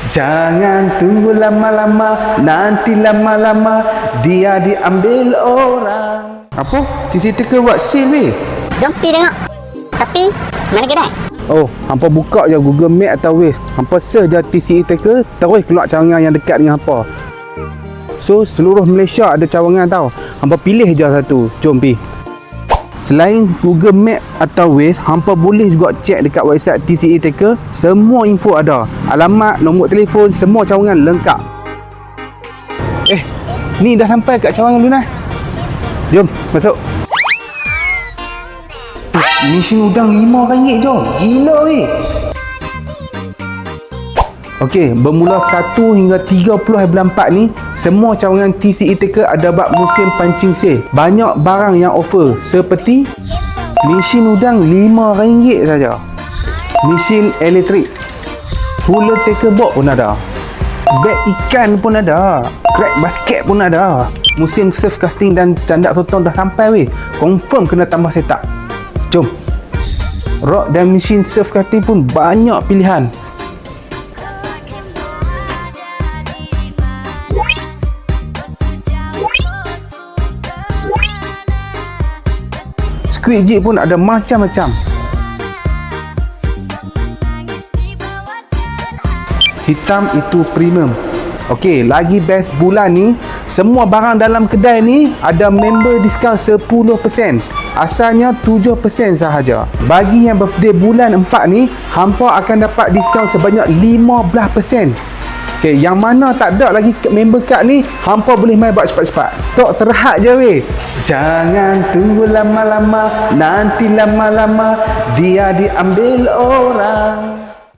Jangan tunggu lama-lama, nanti lama-lama dia diambil orang. Apa? TC Taker buat sale weh. Jom pergi tengok. Tapi, mana kedai? Oh, hampa buka je Google Map atau Waze. Hampa search je TC Taker, terus keluar cawangan yang dekat dengan hampa. So, seluruh Malaysia ada cawangan tau. Hampa pilih je satu. Jom pergi. Selain Google Map atau Waze, hampa boleh juga cek dekat website TCA Taker. Semua info ada. Alamat, nombor telefon, semua cawangan lengkap. Ni dah sampai kat cawangan lunas. Jom, masuk. Mesin udang RM5 je. Gila weh. Okey, bermula 1 hingga 30 bulan 4 ni, semua cawangan TCA Taker ada bab musim pancing sale. Banyak barang yang offer seperti mesin udang RM5 saja. Mesin elektrik, cooler taker box pun ada. Beg ikan pun ada. Crack basket pun ada. Musim surf casting dan candak sotong dah sampai weh. Confirm kena tambah setup. Jom. Rod dan mesin surf casting pun banyak pilihan. Squid jig pun ada macam-macam. Hitam itu premium. Okey, lagi best bulan ni, semua barang dalam kedai ni ada member diskaun 10%. Asalnya 7% sahaja. Bagi yang birthday bulan 4 ni, hampa akan dapat diskaun sebanyak 15%. Okey, yang mana tak ada lagi member card ni, hampa boleh main buat cepat-cepat. Tok terhad je weh. Jangan tunggu lama-lama, nanti lama-lama dia diambil orang.